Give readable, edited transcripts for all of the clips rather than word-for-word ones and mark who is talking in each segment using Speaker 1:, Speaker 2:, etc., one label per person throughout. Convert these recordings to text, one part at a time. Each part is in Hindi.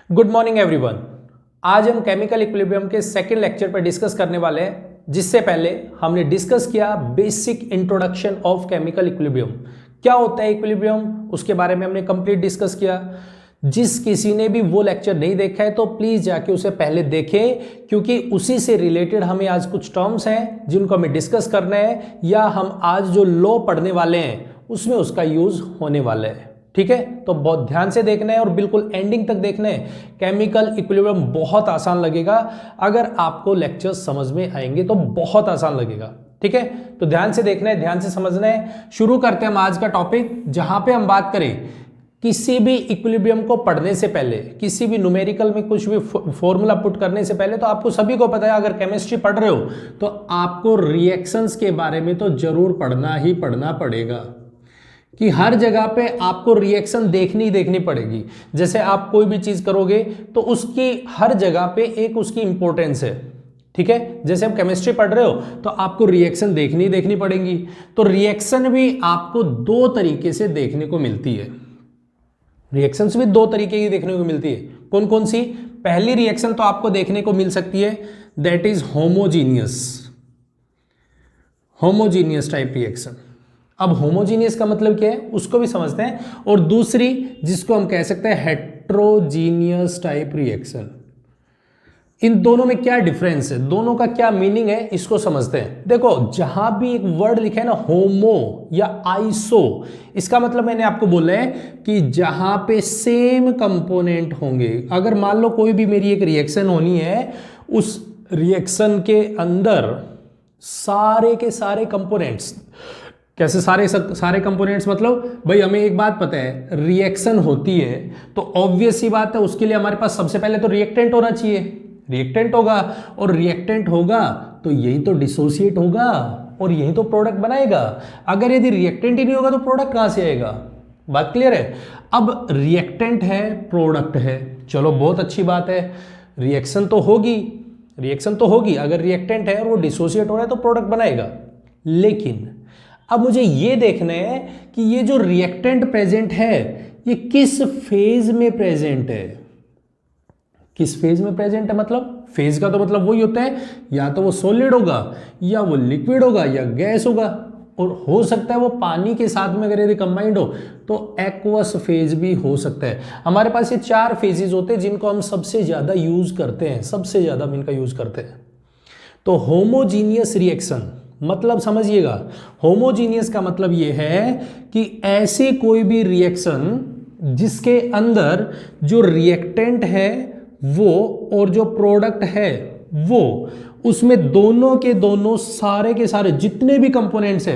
Speaker 1: Good morning everyone. आज हम केमिकल इक्विलिब्रियम के सेकंड लेक्चर पर डिस्कस करने वाले हैं, जिससे पहले हमने डिस्कस किया basic introduction of chemical equilibrium. क्या होता है इक्विलिब्रियम, उसके बारे में हमने कंप्लीट डिस्कस किया। जिस किसी ने भी वो लेक्चर नहीं देखा है तो प्लीज जाके उसे पहले देखें, क्योंकि उसी से रिलेटेड हमें आज कुछ टर्म्स हैं जिनको हमें डिस्कस करना है, या हम आज जो लॉ पढ़ने वाले हैं उसमें उसका यूज होने वाला है। ठीक है, तो बहुत ध्यान से देखना है और बिल्कुल एंडिंग तक देखना है। केमिकल इक्विलिब्रियम बहुत आसान लगेगा, अगर आपको लेक्चर्स समझ में आएंगे तो बहुत आसान लगेगा। ठीक है, तो ध्यान से देखना है, ध्यान से समझना है। शुरू करते हैं हम आज का टॉपिक, जहां पे हम बात करें किसी भी इक्विलिब्रियम को पढ़ने से पहले, किसी भी न्यूमेरिकल में कुछ भी फॉर्मूला पुट करने से पहले, तो आपको सभी को पता है, अगर केमिस्ट्री पढ़ रहे हो तो आपको रिएक्शंस के बारे में तो जरूर पढ़ना ही पढ़ना पड़ेगा, कि हर जगह पे आपको रिएक्शन देखनी पड़ेगी। जैसे आप कोई भी चीज करोगे तो उसकी हर जगह पे एक उसकी इंपॉर्टेंस है। ठीक है, जैसे आप केमिस्ट्री पढ़ रहे हो तो आपको रिएक्शन देखनी पड़ेगी। तो रिएक्शन भी आपको दो तरीके से देखने को मिलती है। रिएक्शंस भी दो तरीके की देखने को मिलती है। कौन कौन सी? पहली रिएक्शन तो आपको देखने को मिल सकती है, that is homogeneous type reaction. अब होमोजीनियस का मतलब क्या है उसको भी समझते हैं। और दूसरी जिसको हम कह सकते हैं हेट्रोजीनियस टाइप रिएक्शन। इन दोनों में क्या डिफरेंस है, दोनों का क्या मीनिंग है, इसको समझते हैं। देखो, जहां भी एक वर्ड लिखा है ना, होमो या आइसो, इसका मतलब मैंने आपको बोला है कि जहां पे सेम कंपोनेंट होंगे। अगर मान लो कोई भी मेरी एक रिएक्शन होनी है, उस रिएक्शन के अंदर सारे के सारे कंपोनेंट्स, कैसे सारे कंपोनेंट्स, मतलब भाई हमें एक बात पता है, रिएक्शन होती है तो ऑब्वियस ही बात है, उसके लिए हमारे पास सबसे पहले तो रिएक्टेंट होना चाहिए। रिएक्टेंट होगा, और रिएक्टेंट होगा तो यही तो डिसोसिएट होगा और यही तो प्रोडक्ट बनाएगा। अगर यदि रिएक्टेंट ही नहीं होगा तो प्रोडक्ट कहां से आएगा? बात क्लियर है? अब रिएक्टेंट है, प्रोडक्ट है, चलो बहुत अच्छी बात है। रिएक्शन तो होगी, अगर रिएक्टेंट है और वो डिसोसिएट हो रहा है तो प्रोडक्ट बनाएगा। लेकिन अब मुझे ये देखना है कि ये जो रिएक्टेंट प्रेजेंट है ये किस फेज में प्रेजेंट है। किस फेज में प्रेजेंट है, मतलब फेज का तो मतलब वही होता है, या तो वो सॉलिड होगा, या वो लिक्विड होगा, या गैस होगा, और हो सकता है वो पानी के साथ में अगर यदि कंबाइंड हो तो एक्वस फेज भी हो सकता है। हमारे पास ये चार फेजेस होते हैं जिनको हम सबसे ज्यादा यूज करते हैं, सबसे ज्यादा हम इनका यूज करते हैं। तो होमोजीनियस रिएक्शन मतलब समझिएगा, होमोजीनियस का मतलब यह है कि ऐसी कोई भी रिएक्शन जिसके अंदर जो रिएक्टेंट है वो और जो प्रोडक्ट है वो, उसमें दोनों के दोनों सारे के सारे जितने भी कंपोनेंट्स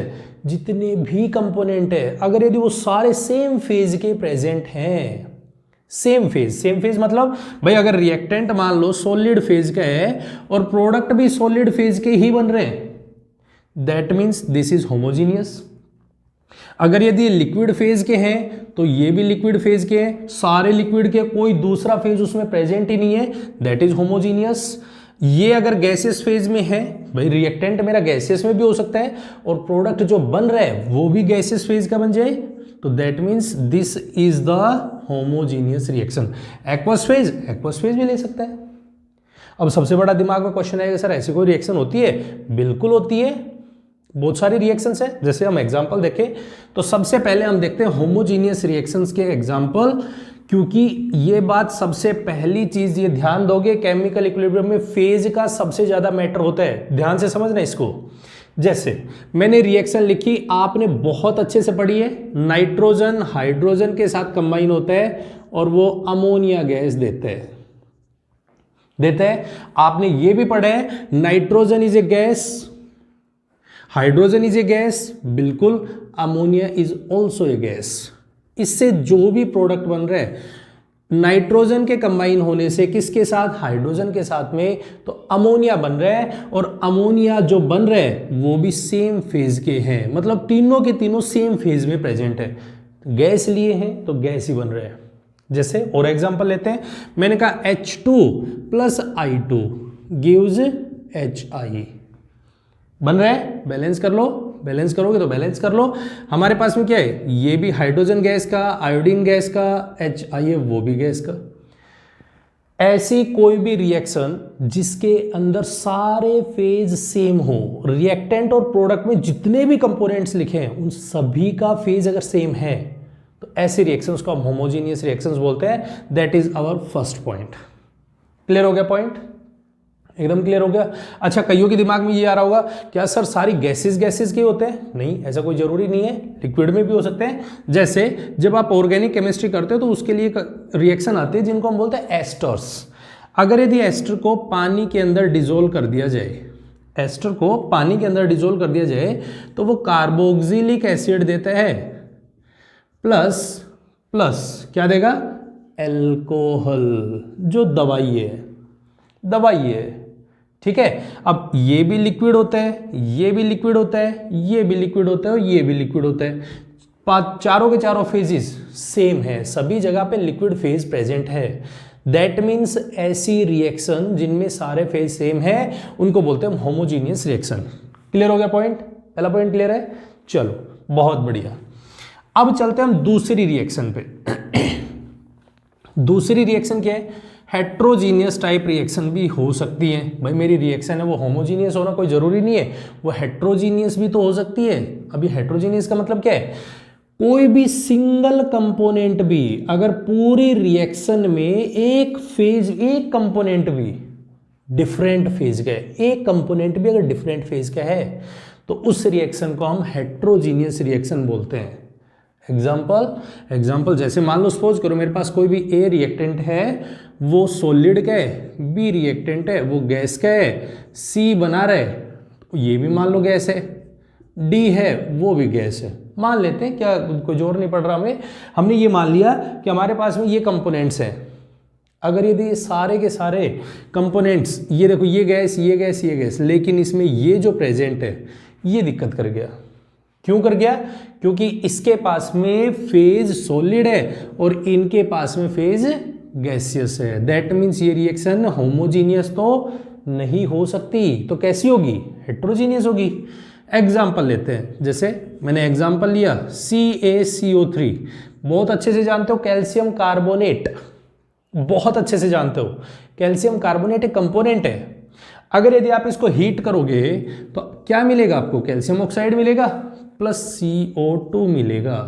Speaker 1: हैं, अगर यदि वो सारे सेम फेज के प्रेजेंट हैं, सेम फेज मतलब भाई अगर रिएक्टेंट मान लो सॉलिड फेज का है और प्रोडक्ट भी सॉलिड फेज के ही बन रहे हैं, that means this is homogeneous. अगर यदि लिक्विड फेज के हैं तो ये भी लिक्विड फेज के हैं, सारे लिक्विड के, कोई दूसरा फेज उसमें प्रेजेंट ही नहीं है, दैट इज होमोजीनियस। ये अगर गैसियस फेज में है, भाई रिएक्टेंट मेरा गैसियस में भी हो सकता है और प्रोडक्ट जो बन रहा है वो भी गैसियस फेज का बन जाए, तो that means this is the homogeneous reaction. Aqueous phase भी ले सकता है। अब सबसे बड़ा दिमाग में क्वेश्चन आएगा, सर ऐसी कोई रिएक्शन होती है? बिल्कुल होती है, बहुत सारी रिएक्शंस है। जैसे हम एग्जांपल देखें तो सबसे पहले हम देखते हैं होमोजीनियस रिएक्शंस के एग्जांपल, क्योंकि ये बात सबसे पहली चीज, ये ध्यान दोगे, केमिकल इक्विलिब्रियम में फेज का सबसे ज्यादा मैटर होता है। ध्यान से समझना इसको। जैसे मैंने रिएक्शन लिखी, आपने बहुत अच्छे से पढ़ी है, नाइट्रोजन हाइड्रोजन के साथ कंबाइन होता है और वो अमोनिया गैस देता है। आपने ये भी पढ़ा है, nitrogen is a gas, hydrogen is a gas, बिल्कुल, ammonia is also a gas. इससे जो भी प्रोडक्ट बन रहा है नाइट्रोजन के कंबाइन होने से किसके साथ? हाइड्रोजन के साथ में, तो अमोनिया बन रहा है, और अमोनिया जो बन रहा है वो भी सेम फेज के हैं, मतलब तीनों के तीनों सेम फेज में प्रेजेंट है। गैस लिए हैं तो गैस ही बन रहा है। जैसे और एग्जांपल लेते हैं, मैंने कहा H2 + I2 गिव्स HI, बन रहा है, बैलेंस कर लो, बैलेंस करोगे तो बैलेंस कर लो। हमारे पास में क्या है, ये भी हाइड्रोजन गैस का, आयोडीन गैस का, HI है वो भी गैस का। ऐसी कोई भी रिएक्शन जिसके अंदर सारे फेज सेम हो, रिएक्टेंट और प्रोडक्ट में जितने भी कंपोनेंट्स लिखे हैं उन सभी का फेज अगर सेम है तो ऐसे रिएक्शंस को हम होमोजीनियस रिएक्शंस बोलते हैं। That is our first point. Clear हो गया पॉइंट? एकदम क्लियर हो गया। अच्छा, कईयों के दिमाग में ये आ रहा होगा क्या सर सारी गैसेस के होते हैं? नहीं, ऐसा कोई जरूरी नहीं है, लिक्विड में भी हो सकते हैं। जैसे जब आप ऑर्गेनिक केमिस्ट्री करते हो तो उसके लिए रिएक्शन आती है जिनको हम बोलते हैं एस्टर्स। अगर यदि एस्टर को पानी के अंदर डिजोल्व कर दिया जाए, एस्टर को पानी के अंदर डिजोल्व कर दिया जाए तो वो कार्बोक्सिलिक एसिड देता है प्लस क्या देगा? एल्कोहल, जो दवाई है। ठीक है, अब ये भी लिक्विड होता है, ये भी लिक्विड होता है, ये भी लिक्विड होता है और ये भी लिक्विड होता है। चारों के चारों फेजेस सेम है, सभी जगह पे लिक्विड फेज प्रेजेंट है। दैट मीन्स ऐसी रिएक्शन जिनमें सारे फेज सेम है उनको बोलते हैं होमोजीनियस रिएक्शन। क्लियर हो गया पॉइंट? पहला पॉइंट क्लियर है? चलो बहुत बढ़िया। अब चलते हैं हम दूसरी रिएक्शन पे। दूसरी रिएक्शन क्या है? हेट्रोजीनियस टाइप रिएक्शन भी हो सकती है। भाई मेरी रिएक्शन है वो होमोजीनियस होना कोई ज़रूरी नहीं है, वो हेट्रोजीनियस भी तो हो सकती है। अभी हेट्रोजीनियस का मतलब क्या है? कोई भी सिंगल कंपोनेंट भी अगर पूरी रिएक्शन में एक कंपोनेंट भी डिफरेंट फेज का है, एक कंपोनेंट भी अगर डिफरेंट फेज का है तो उस रिएक्शन को हम हेट्रोजीनियस रिएक्शन बोलते हैं। एग्जाम्पल जैसे मान लो सपोज करो मेरे पास कोई भी ए रिएक्टेंट है वो सॉलिड का है, बी रिएक्टेंट है वो गैस का है, सी बना रहे तो ये भी मान लो गैस है, डी है वो भी गैस है। मान लेते हैं, क्या कोई जोर नहीं पड़ रहा हमें, हमने ये मान लिया कि हमारे पास में ये कंपोनेंट्स हैं। अगर यदि सारे के सारे कंपोनेंट्स, ये देखो ये गैस, लेकिन इसमें ये जो प्रेजेंट है ये दिक्कत कर गया। क्यों कर गया? क्योंकि इसके पास में फेज सॉलिड है और इनके पास में फेज गैसियस है। दैट मीन्स ये रिएक्शन होमोजीनियस तो नहीं हो सकती, तो कैसी होगी? हेट्रोजीनियस होगी। एग्जाम्पल लेते हैं, जैसे मैंने एग्जाम्पल लिया CaCO3, बहुत अच्छे से जानते हो कैल्शियम कार्बोनेट, बहुत अच्छे से जानते हो कैल्शियम कार्बोनेट एक कंपोनेंट है। अगर यदि आप इसको हीट करोगे तो क्या मिलेगा आपको? कैल्शियम ऑक्साइड मिलेगा प्लस CO2 मिलेगा।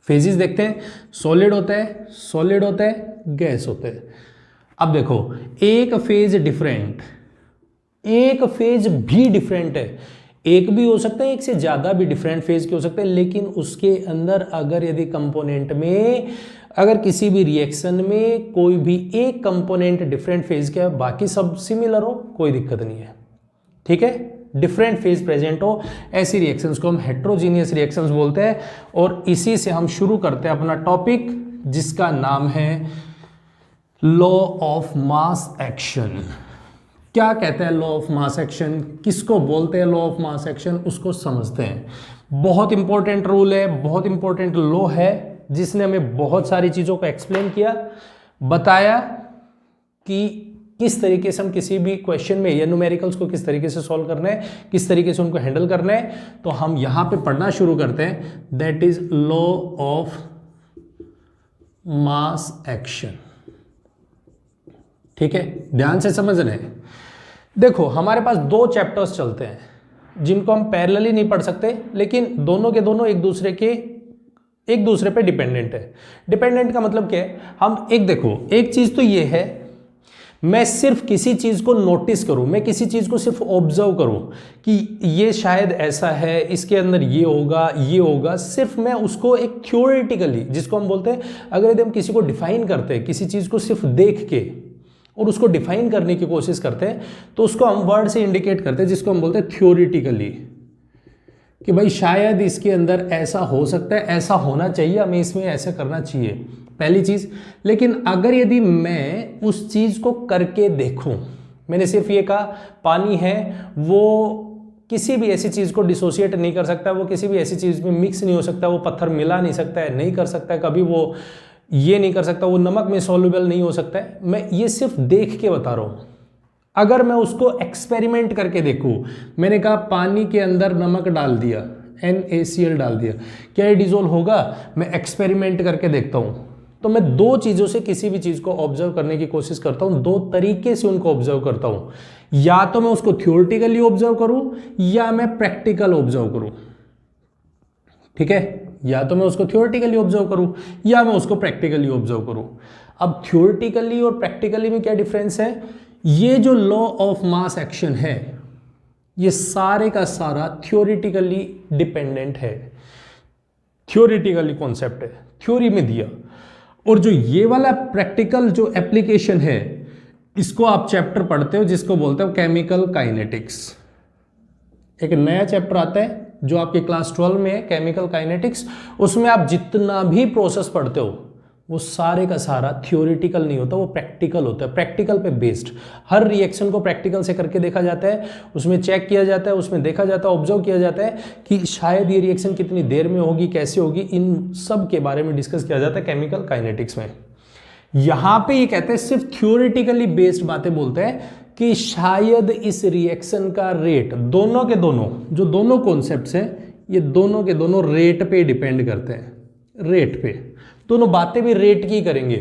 Speaker 1: फेजेस देखते हैं, सॉलिड होता है, गैस होता है। अब देखो एक फेज भी डिफरेंट है, एक भी हो सकता है, एक से ज्यादा भी डिफरेंट फेज के हो सकते हैं, लेकिन उसके अंदर अगर यदि कंपोनेंट में अगर किसी भी रिएक्शन में कोई भी एक कंपोनेंट डिफरेंट फेज का है, बाकी सब सिमिलर हो, कोई दिक्कत नहीं है। ठीक है, डिफरेंट फेज प्रेजेंट हो, ऐसी रिएक्शंस को हम हेट्रोजीनियस रिएक्शंस बोलते हैं। और इसी से हम शुरू करते हैं अपना टॉपिक जिसका नाम है लॉ ऑफ मास एक्शन। क्या कहता है लॉ ऑफ मास एक्शन, किसको बोलते हैं लॉ ऑफ मास एक्शन, उसको समझते हैं। बहुत इंपॉर्टेंट रूल है, बहुत इंपॉर्टेंट लॉ है जिसने हमें बहुत सारी चीज़ों को एक्सप्लेन किया, बताया कि किस तरीके से हम किसी भी क्वेश्चन में या न्यूमेरिकल्स को किस तरीके से सॉल्व करना है, किस तरीके से उनको हैंडल करना है। तो हम यहाँ पे पढ़ना शुरू करते हैं। That is law of mass action. ठीक है, ध्यान से समझना है। देखो हमारे पास दो चैप्टर्स चलते हैं जिनको हम पैरेलली नहीं पढ़ सकते, लेकिन दोनों के दोनों एक दूसरे पे डिपेंडेंट है। डिपेंडेंट का मतलब क्या है? हम देखो एक चीज तो ये है, मैं सिर्फ किसी चीज को नोटिस करूं, मैं किसी चीज को सिर्फ ऑब्जर्व करूं कि ये शायद ऐसा है, इसके अंदर ये होगा, सिर्फ मैं उसको एक थ्योरेटिकली, जिसको हम बोलते हैं, अगर यदि हम किसी को डिफाइन करते हैं, किसी चीज को सिर्फ देख के और उसको डिफाइन करने की कोशिश करते हैं, तो उसको हम वर्ड से इंडिकेट करते हैं, जिसको हम बोलते हैं थ्योरेटिकली, कि भाई शायद इसके अंदर ऐसा हो सकता है, ऐसा होना चाहिए, हमें इसमें ऐसा करना चाहिए, पहली चीज। लेकिन अगर यदि मैं उस चीज को करके देखूं, मैंने सिर्फ ये कहा पानी है, वो किसी भी ऐसी चीज को डिसोसिएट नहीं कर सकता, वो किसी भी ऐसी चीज में मिक्स नहीं हो सकता, वो पत्थर मिला नहीं सकता है, नहीं कर सकता है कभी, वो ये नहीं कर सकता, वो नमक में सॉल्युबल नहीं हो सकता है। मैं ये सिर्फ देख के बता रहा हूं। अगर मैं उसको एक्सपेरिमेंट करके देखूं, मैंने कहा पानी के अंदर नमक डाल दिया, NaCl डाल दिया, क्या ये डिजोल्व होगा? मैं एक्सपेरिमेंट करके देखता हूं, तो मैं दो चीज़ों से किसी भी चीज़ को ऑब्जर्व करने की कोशिश करता हूं, दो तरीके से उनको ऑब्जर्व करता हूं। या तो मैं उसको थ्योरेटिकली ऑब्जर्व करूं या मैं प्रैक्टिकल ऑब्जर्व करूं। ठीक है, या तो मैं उसको थ्योरेटिकली ऑब्जर्व करूं या मैं उसको प्रैक्टिकली ऑब्जर्व करूं। अब थ्योरेटिकली और प्रैक्टिकली में क्या डिफरेंस है? ये जो लॉ ऑफ मास एक्शन है ये सारे का सारा थ्योरेटिकली डिपेंडेंट है, थ्योरेटिकली कॉन्सेप्ट है, थ्योरी में दिया। और जो ये वाला प्रैक्टिकल जो एप्लीकेशन है इसको आप चैप्टर पढ़ते हो जिसको बोलते हो केमिकल काइनेटिक्स। एक नया चैप्टर आता है जो आपके क्लास 12 में है, केमिकल काइनेटिक्स। उसमें आप जितना भी प्रोसेस पढ़ते हो वो सारे का सारा थ्योरेटिकल नहीं होता, वो प्रैक्टिकल होता है, प्रैक्टिकल पे बेस्ड। हर रिएक्शन को प्रैक्टिकल से करके देखा जाता है, उसमें चेक किया जाता है, उसमें देखा जाता है, ऑब्जर्व किया जाता है कि शायद ये रिएक्शन कितनी देर में होगी, कैसे होगी, इन सब के बारे में डिस्कस किया जाता है केमिकल काइनेटिक्स में। यहां पे ये कहते हैं सिर्फ थ्योरेटिकली बेस्ड बातें बोलते हैं कि शायद इस रिएक्शन का रेट, दोनों के दोनों जो दोनों कॉन्सेप्ट्स हैं ये दोनों के दोनों रेट पे डिपेंड करते हैं, रेट पे। दोनों बातें भी रेट की करेंगे,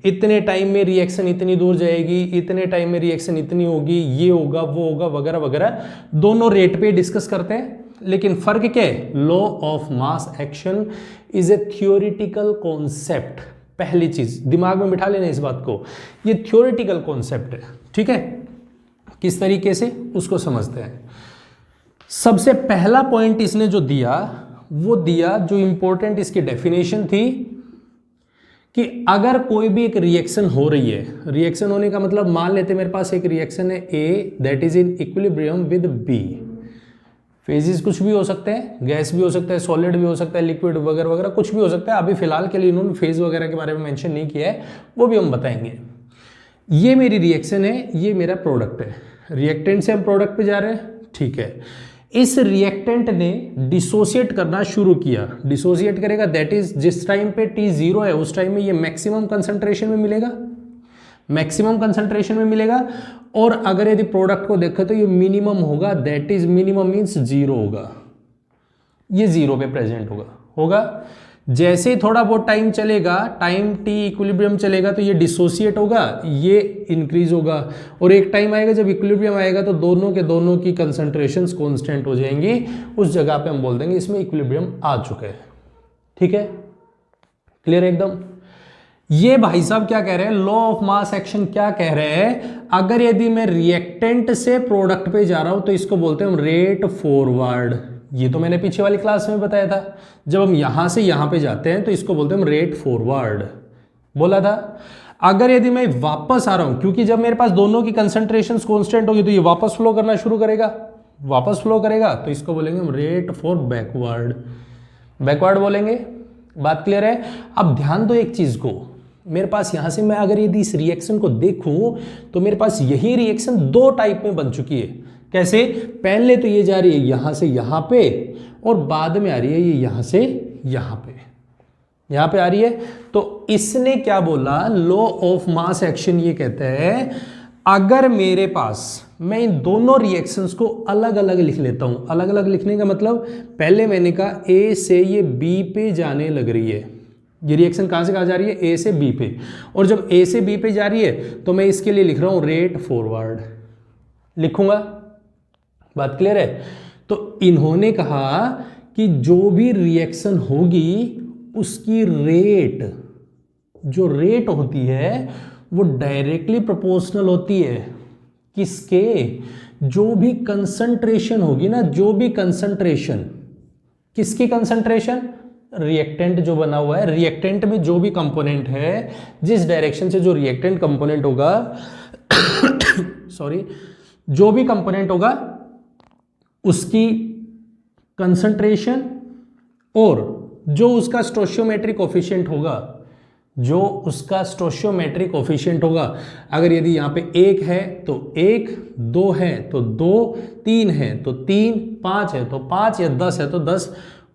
Speaker 1: इतने टाइम में रिएक्शन इतनी दूर जाएगी, इतने टाइम में रिएक्शन इतनी होगी, ये होगा वो होगा वगैरह वगैरह, दोनों रेट पे डिस्कस करते हैं। लेकिन फर्क क्या है? Law of mass action is a theoretical concept. पहली चीज दिमाग में बिठा लेना इस बात को, ये थ्योरेटिकल कॉन्सेप्ट है। ठीक है, किस तरीके से उसको समझते हैं। सबसे पहला पॉइंट इसने जो दिया वो दिया, जो इंपॉर्टेंट इसकी डेफिनेशन थी कि अगर कोई भी एक रिएक्शन हो रही है, रिएक्शन होने का मतलब मान लेते मेरे पास एक रिएक्शन है A that is in equilibrium with B. Phases कुछ भी हो सकते हैं, गैस भी हो सकता है, सॉलिड भी हो सकता है, लिक्विड वगैरह वगैरह कुछ भी हो सकता है। अभी फिलहाल के लिए इन्होंने फेज वगैरह के बारे में मेंशन नहीं किया है, वो भी हम बताएंगे। ये मेरी रिएक्शन है, ये मेरा प्रोडक्ट है, रिएक्टेंट से हम प्रोडक्ट पे जा रहे हैं। ठीक है, इस रिएक्टेंट ने डिसोसिएट करना शुरू किया। डिसोसिएट करेगा दैट इज जिस टाइम पे T 0 है उस टाइम में ये मैक्सिमम कंसंट्रेशन में मिलेगा, मैक्सिमम कंसंट्रेशन में मिलेगा। और अगर यदि प्रोडक्ट को देखें तो ये मिनिमम होगा, दैट इज मिनिमम मीन्स 0 होगा, ये 0 पे प्रेजेंट होगा। जैसे ही थोड़ा बहुत टाइम चलेगा, टाइम T इक्विलिब्रियम चलेगा तो ये डिसोसिएट होगा, ये इंक्रीज होगा। और एक टाइम आएगा जब इक्विलिब्रियम आएगा तो दोनों के दोनों की कंसंट्रेशंस कांस्टेंट हो जाएंगी। उस जगह पे हम बोल देंगे इसमें इक्विलिब्रियम आ चुका है। ठीक है, क्लियर एकदम। ये भाई साहब क्या कह रहे हैं, लॉ ऑफ मास एक्शन क्या कह रहे हैं, अगर यदि मैं रिएक्टेंट से प्रोडक्ट पे जा रहा हूं तो इसको बोलते हैं हम रेट फॉरवर्ड। ये तो मैंने पीछे वाली क्लास में बताया था, जब हम यहां से यहां पे जाते हैं तो इसको बोलते हैं हम रेट फॉरवर्ड, बोला था। अगर यदि मैं वापस आ रहा हूं, क्योंकि जब मेरे पास दोनों की कंसंट्रेशन कांस्टेंट होगी तो ये वापस फ्लो करना शुरू करेगा, वापस फ्लो करेगा तो इसको बोलेंगे हम रेट फॉर बैकवर्ड, बैकवर्ड बोलेंगे। बात क्लियर है। अब ध्यान दो एक चीज को, मेरे पास यहां से मैं अगर यदि इस रिएक्शन को देखूं तो मेरे पास यही रिएक्शन दो टाइप में बन चुकी है। कैसे? पहले तो ये जा रही है यहां से यहां पे और बाद में आ रही है ये यहां से यहां पे आ रही है। तो इसने क्या बोला, लॉ ऑफ मास एक्शन ये कहता है अगर मेरे पास, मैं इन दोनों रिएक्शंस को अलग अलग लिख लेता हूं। अलग अलग लिखने का मतलब, पहले मैंने कहा ए से ये बी पे जाने लग रही है, ये रिएक्शन कहां से कहां जा रही है, ए से बी पे। और जब ए से बी पे जा रही है तो मैं इसके लिए लिख रहा हूं रेट फॉरवर्ड, लिखूंगा। बात क्लियर है। तो इन्होंने कहा कि जो भी रिएक्शन होगी उसकी रेट, जो रेट होती है वो डायरेक्टली प्रोपोर्शनल होती है किसके, जो भी कंसंट्रेशन होगी ना, जो भी कंसंट्रेशन, किसकी कंसंट्रेशन, रिएक्टेंट जो बना हुआ है, रिएक्टेंट में जो भी कंपोनेंट है, जिस डायरेक्शन से जो रिएक्टेंट कंपोनेंट होगा सॉरी, जो भी कंपोनेंट होगा उसकी कंसंट्रेशन और जो उसका स्टोशियोमेट्रिक कोफिशिएंट होगा, जो उसका स्टोशियोमेट्रिक कोफिशिएंट होगा। अगर यदि यहाँ पे 1 है तो 1, 2 है तो 2, 3 है तो 3, 5 है तो 5 या 10 है तो 10,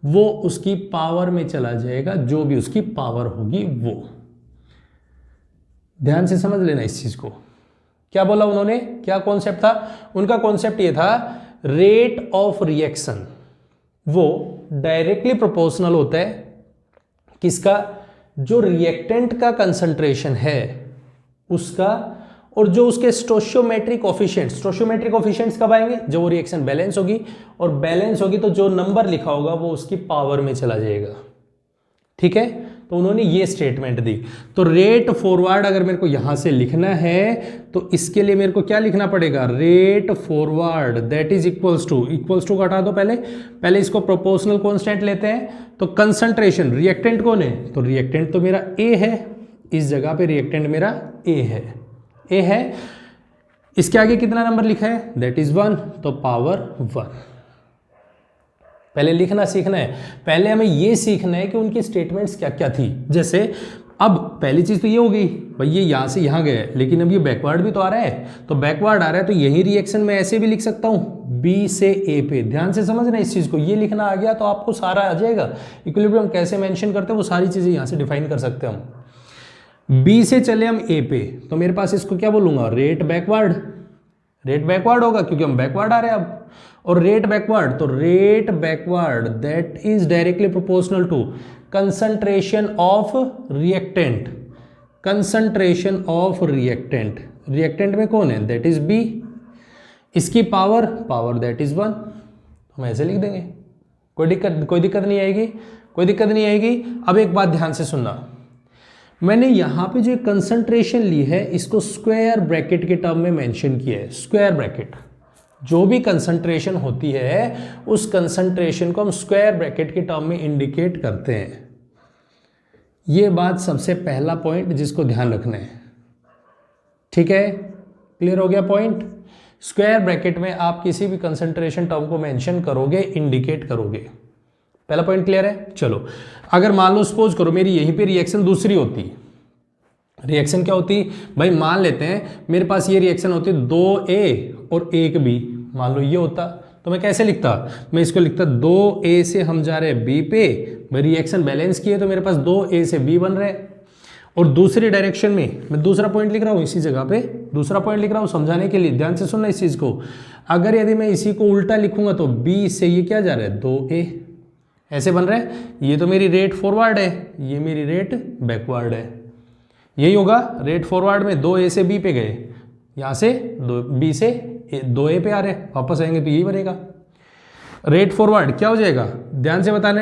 Speaker 1: वो उसकी पावर में चला जाएगा, जो भी उसकी पावर होगी वो। ध्यान से समझ लेना इस चीज को। क्या बोला उन्होंने, क्या कॉन्सेप्ट था उनका? कॉन्सेप्ट ये था रेट ऑफ रिएक्शन वो डायरेक्टली प्रोपोर्शनल होता है किसका, जो रिएक्टेंट का कंसंट्रेशन है उसका और जो उसके स्टोशियोमेट्रिक कोफिशिएंट्स कब आएंगे, जब वो रिएक्शन बैलेंस होगी, और बैलेंस होगी तो जो नंबर लिखा होगा वो उसकी पावर में चला जाएगा। ठीक है, तो उन्होंने ये स्टेटमेंट दी। तो रेट फॉरवर्ड अगर मेरे को यहां से लिखना है तो इसके लिए मेरे को क्या लिखना पड़ेगा, rate forward that is equals to हटा दो, पहले इसको प्रोपोर्शनल कांस्टेंट लेते हैं। तो कंसंट्रेशन, रिएक्टेंट कौन है, तो रिएक्टेंट तो मेरा ए है, इस जगह पे रिएक्टेंट मेरा ए है, इसके आगे कितना नंबर लिखा है, दैट इज 1, तो पावर 1। पहले लिखना सीखना है, पहले हमें ये सीखना है कि उनकी स्टेटमेंट्स क्या क्या थी। जैसे अब पहली चीज तो ये हो गई भाई, ये यहां से यहां गए, लेकिन अब ये बैकवर्ड भी तो आ रहा है, तो बैकवर्ड आ रहा है तो यही रिएक्शन मैं ऐसे भी लिख सकता हूं, बी से ए पे। ध्यान से समझना इस चीज को, ये लिखना आ गया तो आपको सारा आ जाएगा। इक्विलिब्रियम कैसे मेंशन करते हैं वो सारी चीजें यहां से डिफाइन कर सकते हैं हम। बी से चले हम ए पे, तो मेरे पास इसको क्या बोलूंगा, रेट बैकवर्ड होगा क्योंकि हम बैकवर्ड आ रहे हैं अब। और रेट बैकवर्ड, तो rate backward that is directly proportional to concentration of reactant. Reactant में कौन है, दैट इज बी, इसकी पावर दैट इज 1, हम ऐसे लिख देंगे, कोई दिक्कत नहीं आएगी। अब एक बात ध्यान से सुनना, मैंने यहां पे जो कंसंट्रेशन ली है इसको स्क्वायर ब्रैकेट के टर्म में मेंशन किया है। स्क्वायर ब्रैकेट, जो भी कंसंट्रेशन होती है उस कंसंट्रेशन को हम स्क्वायर ब्रैकेट के टर्म में इंडिकेट करते हैं। ये बात सबसे पहला पॉइंट जिसको ध्यान रखना है। ठीक है, क्लियर हो गया पॉइंट। स्क्वायर ब्रैकेट में आप किसी भी कंसंट्रेशन टर्म को मेंशन करोगे, इंडिकेट करोगे। पहला पॉइंट क्लियर है। चलो, अगर मान लो सपोज करो मेरी यहीं पे रिएक्शन दूसरी होती, रिएक्शन क्या होती भाई, मान लेते हैं मेरे पास ये रिएक्शन होती 2A और 1B, मान लो ये होता, तो मैं कैसे लिखता, मैं इसको लिखता 2A से हम जा रहे हैं B पे, भाई रिएक्शन बैलेंस की है तो मेरे पास 2A से B बन रहे हैं। और दूसरी डायरेक्शन में मैं दूसरा पॉइंट लिख रहा हूँ, इसी जगह पे दूसरा पॉइंट लिख रहा हूँ समझाने के लिए, ध्यान से सुनना इस चीज को। अगर यदि मैं इसी को उल्टा लिखूंगा तो B से ये क्या जा रहा है, 2A, ऐसे बन रहा है। ये तो मेरी रेट फॉरवर्ड है, ये मेरी रेट बैकवर्ड है, यही होगा। रेट फॉरवर्ड में 2A से B पे गए, यहाँ से B से 2A पे आ रहे, वापस आएंगे तो यही बनेगा। रेट फॉरवर्ड क्या हो जाएगा, ध्यान से बताना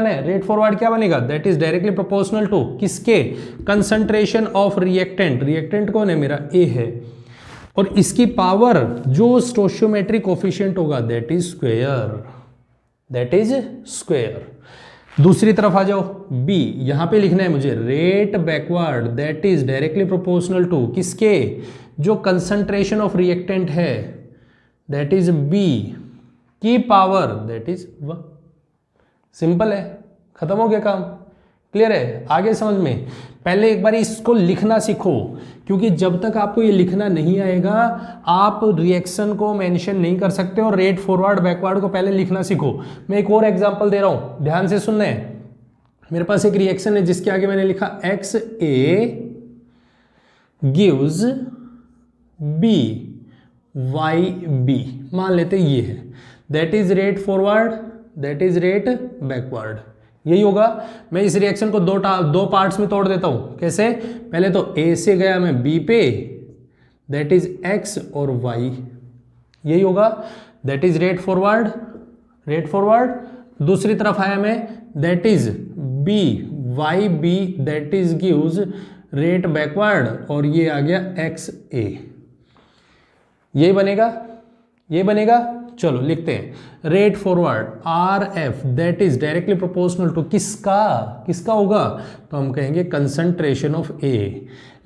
Speaker 1: है, रेट फॉरवर्ड क्या बनेगा, that is directly proportional to किसके, कंसंट्रेशन ऑफ रिएक्टेंट कौन है, मेरा A है, और इसकी पावर जो स्टोशियोमेट्रिक कोफिशिएंट होगा दैट इज स्क्वायर। दूसरी तरफ आ जाओ, B, यहां पे लिखना है मुझे rate backward that is directly proportional to किसके, जो कंसंट्रेशन ऑफ रिएक्टेंट है दैट इज B की पावर दैट इज 1। सिंपल है, खत्म हो गया काम। क्लियर है, आगे समझ में। पहले एक बार इसको लिखना सीखो, क्योंकि जब तक आपको ये लिखना नहीं आएगा आप रिएक्शन को मेंशन नहीं कर सकते, और रेट फॉरवर्ड बैकवर्ड को पहले लिखना सीखो। मैं एक और एग्जांपल दे रहा हूं, ध्यान से सुनना है। मेरे पास एक रिएक्शन है जिसके आगे मैंने लिखा XA गिव्स BYB, मान लेते ये है, that is rate forward that is rate backward, यही होगा। मैं इस रिएक्शन को दो पार्ट्स में तोड़ देता हूं, कैसे, पहले तो A से गया मैं B पे, दैट इज X और Y, यही होगा, दैट इज रेट फॉरवर्ड। दूसरी तरफ आया मैं, that is BYB that is gives rate backward, और ये आ गया XA, यही बनेगा। चलो लिखते हैं, rate forward RF that is directly proportional to किसका होगा, तो हम कहेंगे कंसंट्रेशन ऑफ A।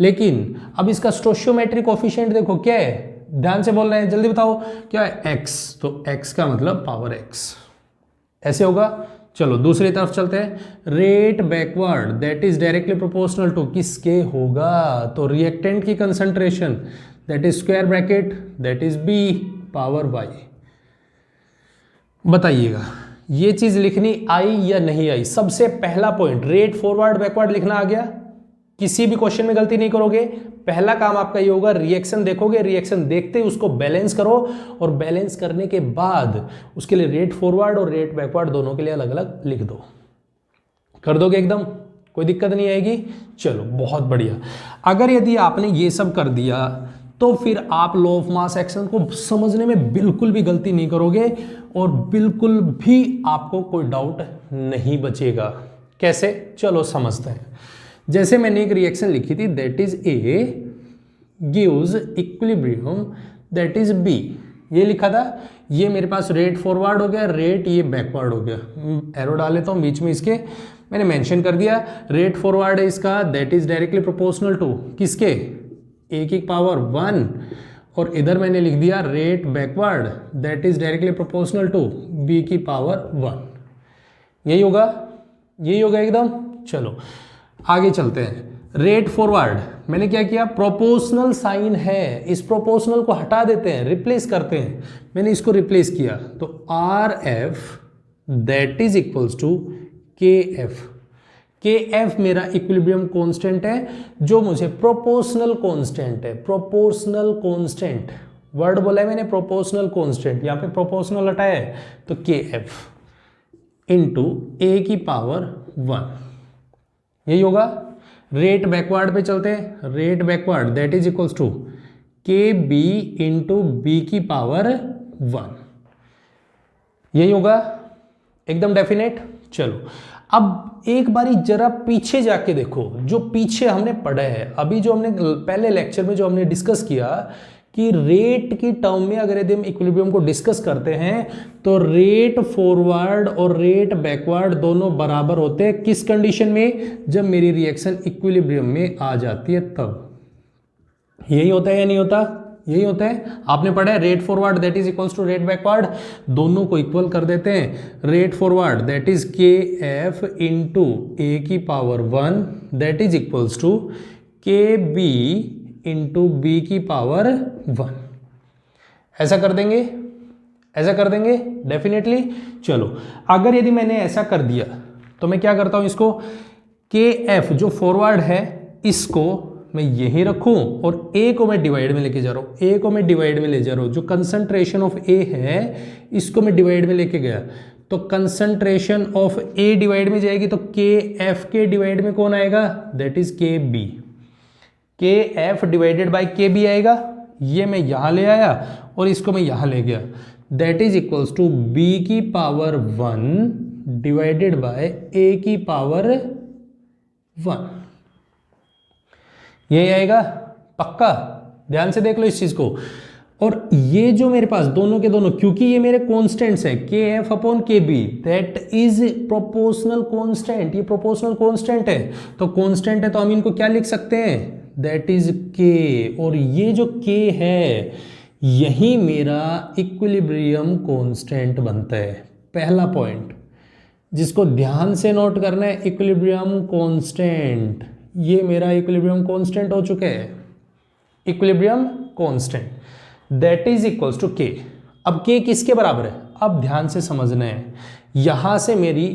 Speaker 1: लेकिन अब इसका स्टोशियोमेट्रिक कोफिशिएंट देखो क्या है, ध्यान से बोल रहे हैं, जल्दी बताओ क्या है, X, तो X का मतलब पावर X, ऐसे होगा। चलो दूसरी तरफ चलते हैं, rate backward that is directly proportional to किसके होगा, तो रिएक्टेंट की concentration that is square bracket that is B power Y। बताइएगा ये चीज लिखनी आई या नहीं आई। सबसे पहला पॉइंट, रेट फॉरवर्ड बैकवर्ड लिखना आ गया, किसी भी क्वेश्चन में गलती नहीं करोगे। पहला काम आपका ये होगा, रिएक्शन देखोगे, रिएक्शन देखते ही उसको बैलेंस करो, और बैलेंस करने के बाद उसके लिए रेट फॉरवर्ड और रेट बैकवर्ड दोनों के लिए अलग अलग लिख दो। कर दोगे एकदम, कोई दिक्कत नहीं आएगी। चलो बहुत बढ़िया। अगर यदि आपने ये सब कर दिया तो फिर आप लॉ ऑफ मास एक्शन को समझने में बिल्कुल भी गलती नहीं करोगे और बिल्कुल भी आपको कोई डाउट नहीं बचेगा। कैसे, चलो समझते हैं। जैसे मैंने एक रिएक्शन लिखी थी, that is A gives equilibrium that is B, ये लिखा था। ये मेरे पास रेट फॉरवर्ड हो गया, रेट ये बैकवर्ड हो गया। एरो डाल लेता हूँ बीच में इसके, मैंने मेंशन कर दिया रेट फॉरवर्ड है इसका, that is directly proportional to किसके, ए की पावर 1, और इधर मैंने लिख दिया rate backward that is directly proportional to B की पावर 1। यही होगा, यही होगा एकदम। चलो आगे चलते हैं। रेट फॉरवर्ड मैंने क्या किया, प्रोपोर्शनल साइन है, इस प्रोपोर्शनल को हटा देते हैं, रिप्लेस करते हैं। मैंने इसको रिप्लेस किया तो R F that is equals to K F. K F मेरा इक्विलिब्रियम कांस्टेंट है जो मुझे प्रोपोर्शनल कांस्टेंट है, प्रोपोर्शनल कांस्टेंट वर्ड बोला है मैंने, प्रोपोर्शनल कांस्टेंट, यहाँ पे प्रोपोर्शनल हटाया है तो के एफ इंटू ए की पावर 1, यही होगा। रेट बैकवर्ड पे चलते हैं, rate backward that is equals to K B into B की पावर 1, यही होगा एकदम डेफिनेट। चलो अब एक बारी जरा पीछे जाके देखो, जो पीछे हमने पढ़ा है अभी, जो हमने पहले लेक्चर में जो हमने डिस्कस किया कि रेट की टर्म में अगर यदि हम इक्विलिब्रियम को डिस्कस करते हैं तो रेट फॉरवर्ड और रेट बैकवर्ड दोनों बराबर होते हैं। किस कंडीशन में, जब मेरी रिएक्शन इक्विलिब्रियम में आ जाती है तब। यही होता है या नहीं होता, यही होता है। आपने पढ़ा है rate forward that is equals to rate backward, दोनों को इक्वल कर देते हैं। Rate forward that is K F into A की power 1 that is equals to K B into B की पावर 1। ऐसा कर देंगे, ऐसा कर देंगे डेफिनेटली। चलो अगर यदि मैंने ऐसा कर दिया तो मैं क्या करता हूं, इसको के एफ जो फॉरवर्ड है इसको मैं यहीं रखूं और ए को मैं डिवाइड में लेके जा रहा हूं, ए को मैं डिवाइड में ले जा रहा हूं। जो कंसंट्रेशन ऑफ ए है इसको मैं डिवाइड में लेके गया तो कंसंट्रेशन ऑफ ए डिवाइड में जाएगी तो के एफ के डिवाइड में कौन आएगा, दैट इज के बी। के एफ डिवाइडेड बाय के बी आएगा, ये मैं यहां ले आया और इसको मैं यहां ले गया, that is equals to B की पावर 1 डिवाइडेड बाय ए की पावर 1, यही आएगा पक्का। ध्यान से देख लो इस चीज को। और ये जो मेरे पास दोनों के दोनों, क्योंकि ये मेरे कॉन्स्टेंट्स है K F upon K B that is proportional constant, ये प्रोपोर्शनल कॉन्स्टेंट है तो कॉन्स्टेंट है तो हम इनको क्या लिख सकते हैं, दैट इज के। और ये जो के है यही मेरा इक्विलिब्रियम कांस्टेंट बनता है। पहला पॉइंट जिसको ध्यान से नोट करना है, इक्विलिब्रियम कांस्टेंट, ये मेरा इक्विलिब्रियम कांस्टेंट हो चुका है, equilibrium constant that is equals to K. अब के किसके बराबर है, अब ध्यान से समझना है। यहां से मेरी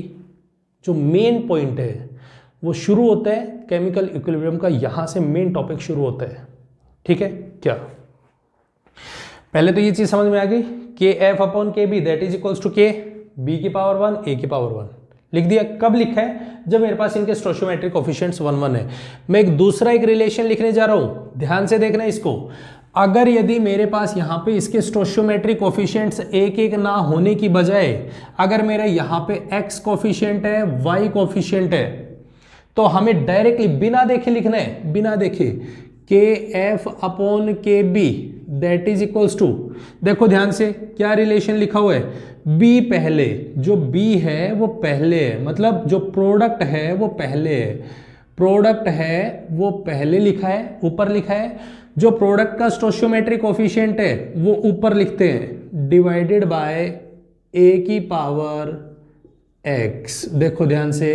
Speaker 1: जो मेन पॉइंट है वो शुरू होता है केमिकल इक्विलिब्रियम का, यहां से मेन टॉपिक शुरू होता है। ठीक है क्या, पहले तो ये चीज समझ में आ गई, K F upon K B that is equals to K B की पावर 1 ए की पावर 1 लिख दिया। कब लिखा है, जब मेरे पास इनके स्टोइचियोमेट्रिक कोएफिशिएंट्स 1 1 है। मैं एक दूसरा एक रिलेशन लिखने जा रहा हूं, ध्यान से देखना इसको। अगर यदि मेरे पास यहाँ पे इसके स्टोइचियोमेट्रिक कोएफिशिएंट्स एक एक ना होने की बजाय अगर मेरा यहाँ पे x कोएफिशिएंट है y कोएफिशिएंट है तो हमें डायरेक्टली बिना देखे लिखना है, बिना देखे के F upon K B that is equals to, देखो ध्यान से क्या रिलेशन लिखा हुआ है, b पहले, जो b है वो पहले है, मतलब जो प्रोडक्ट है वो पहले है, प्रोडक्ट है वो पहले लिखा है, ऊपर लिखा है, जो प्रोडक्ट का स्टोइचियोमेट्रिक कोएफिशिएंट है वो ऊपर लिखते हैं, डिवाइडेड बाय a की पावर x। देखो ध्यान से,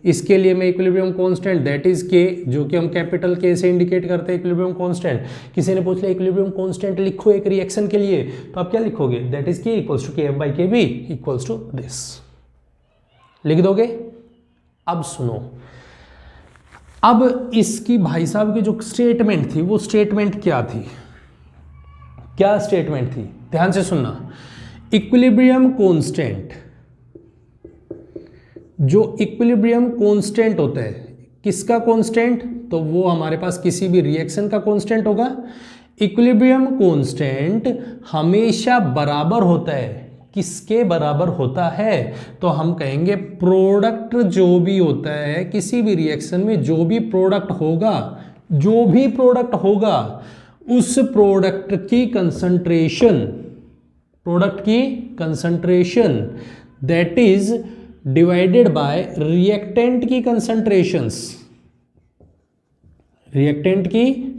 Speaker 1: इसके लिए मैं इक्विलिब्रियम कांस्टेंट दैट इज के, जो कि हम कैपिटल के से इंडिकेट करते हैं इक्विलिब्रियम कांस्टेंट। किसी ने पूछ लिया इक्विलिब्रियम कांस्टेंट लिखो एक रिएक्शन के लिए, तो आप क्या लिखोगे, दैट इज के equals to K F by के बी इक्वल्स टू दिस, लिख दोगे। अब सुनो, अब इसकी भाई साहब की जो स्टेटमेंट थी वो स्टेटमेंट क्या थी, क्या स्टेटमेंट थी, ध्यान से सुनना। इक्विलिब्रियम कांस्टेंट, जो इक्विलिब्रियम कांस्टेंट होता है, किसका कांस्टेंट? तो वो हमारे पास किसी भी रिएक्शन का कांस्टेंट होगा। इक्विलिब्रियम कांस्टेंट हमेशा बराबर होता है, किसके बराबर होता है? तो हम कहेंगे प्रोडक्ट जो भी होता है किसी भी रिएक्शन में, जो भी प्रोडक्ट होगा उस प्रोडक्ट की concentration that is divided by reactant की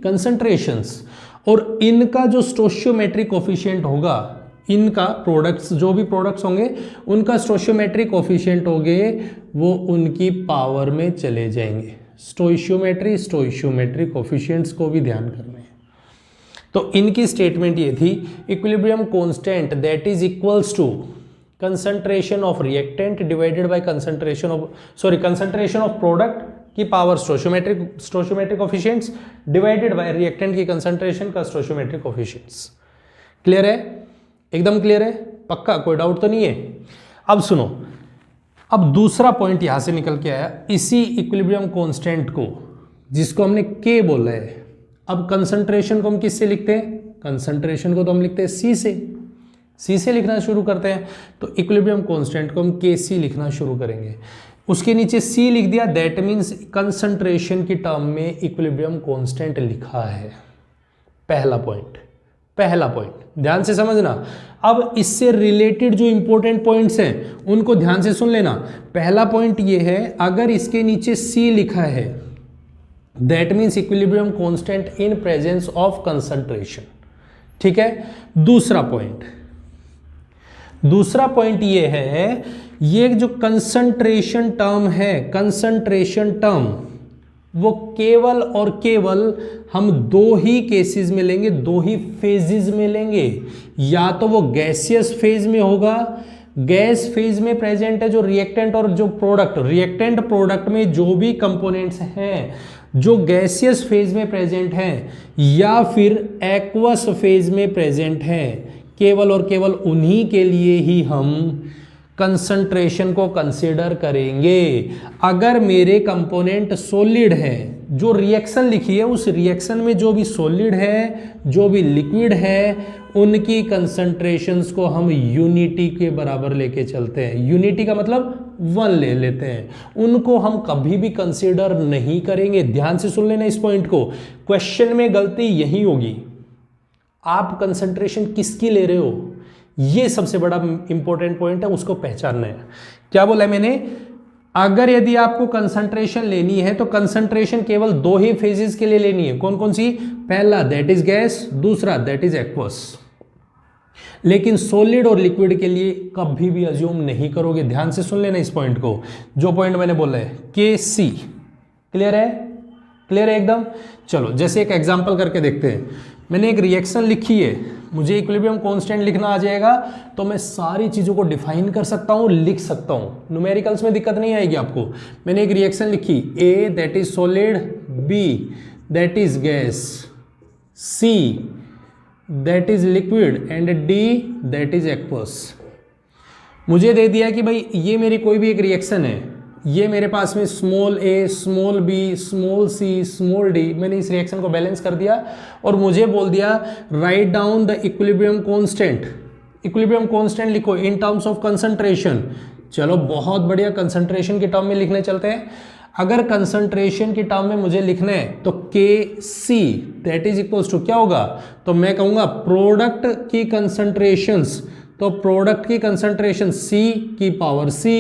Speaker 1: कंसंट्रेशंस और इनका जो स्टोइचियोमेट्रिक कोफिशिएंट होगा, इनका प्रोडक्ट्स जो भी प्रोडक्ट्स होंगे उनका स्टोइचियोमेट्रिक कोफिशिएंट होंगे वो उनकी पावर में चले जाएंगे। स्टोइचियोमेट्रिक कोफिशिएंट्स को भी ध्यान करना है। तो इनकी स्टेटमेंट ये थी, equilibrium constant that is equals to concentration of reactant divided by concentration of product की power stoichiometric coefficients divided by reactant की कंसंट्रेशन का स्टोइचियोमेट्रिक कोफिशिएंट्स। क्लियर है? एकदम क्लियर है? पक्का? कोई डाउट तो नहीं है? अब सुनो, अब दूसरा पॉइंट यहां से निकल के आया, इसी इक्विलिब्रियम कांस्टेंट को जिसको हमने K बोला है, अब कंसंट्रेशन को हम किससे लिखते हैं? कंसंट्रेशन को तो हम लिखते हैं C से लिखना शुरू करते हैं। तो इक्विलिब्रियम कांस्टेंट को हम Kc लिखना शुरू करेंगे। उसके नीचे C लिख दिया, दैट मीन्स कंसंट्रेशन की टर्म में इक्विलिब्रियम कांस्टेंट लिखा है। पहला पॉइंट ध्यान से समझना। अब इससे रिलेटेड जो इंपॉर्टेंट पॉइंट्स हैं उनको ध्यान से सुन लेना। पहला पॉइंट ये है, अगर इसके नीचे C लिखा है that means equilibrium constant in presence of concentration. ठीक है? दूसरा पॉइंट ये है, ये जो कंसंट्रेशन टर्म वो केवल और केवल हम दो ही केसेस में लेंगे, दो ही फेजेस में लेंगे। या तो वो गैसियस फेज में होगा, गैस फेज में प्रेजेंट है जो रिएक्टेंट और जो रिएक्टेंट प्रोडक्ट में जो भी कंपोनेंट्स हैं जो गैसियस फेज में प्रेजेंट हैं, या फिर एक्वस फेज में प्रेजेंट हैं। केवल और केवल उन्हीं के लिए ही हम कंसंट्रेशन को कंसीडर करेंगे। अगर मेरे कंपोनेंट सॉलिड है, जो रिएक्शन लिखी है उस रिएक्शन में जो भी सॉलिड है जो भी लिक्विड है उनकी कंसंट्रेशंस को हम यूनिटी के बराबर लेके चलते हैं। यूनिटी का मतलब 1 ले लेते हैं, उनको हम कभी भी कंसीडर नहीं करेंगे। ध्यान से सुन लेना इस पॉइंट को, क्वेश्चन में गलती यही होगी। आप कंसंट्रेशन किसकी ले रहे हो, ये सबसे बड़ा इंपॉर्टेंट पॉइंट है, उसको पहचानना है। क्या बोला है मैंने? अगर यदि आपको कंसंट्रेशन लेनी है तो कंसंट्रेशन केवल दो ही फेजेस के लिए लेनी है। कौन कौन सी? पहला दैट इज गैस, दूसरा दैट इज एक्वस। लेकिन सॉलिड और लिक्विड के लिए कभी भी अज्यूम नहीं करोगे। ध्यान से सुन लेना इस पॉइंट को, जो पॉइंट मैंने बोला है Kc। क्लियर है? क्लियर है एकदम? चलो जैसे एक एग्जांपल करके देखते हैं। मैंने एक रिएक्शन लिखी है, मुझे इक्विलिब्रियम कांस्टेंट लिखना आ जाएगा तो मैं सारी चीज़ों को डिफाइन कर सकता हूँ, लिख सकता हूँ। न्यूमेरिकल्स में दिक्कत नहीं आएगी आपको। मैंने एक रिएक्शन लिखी, A that is solid, B that is gas, C that is liquid and D that is aqueous. मुझे दे दिया कि भाई ये मेरी कोई भी एक रिएक्शन है, ये मेरे पास में small a, small b, small c, small d, मैंने इस रिएक्शन को बैलेंस कर दिया और मुझे बोल दिया write down the equilibrium constant. Equilibrium constant लिखो इन टर्म्स ऑफ कंसंट्रेशन। चलो बहुत बढ़िया, कंसंट्रेशन के टर्म में लिखने चलते हैं। अगर कंसंट्रेशन की टर्म में मुझे लिखना है तो Kc that is equals to क्या होगा? तो मैं कहूँगा प्रोडक्ट की कंसंट्रेशंस, तो प्रोडक्ट की कंसंट्रेशन C की पावर C,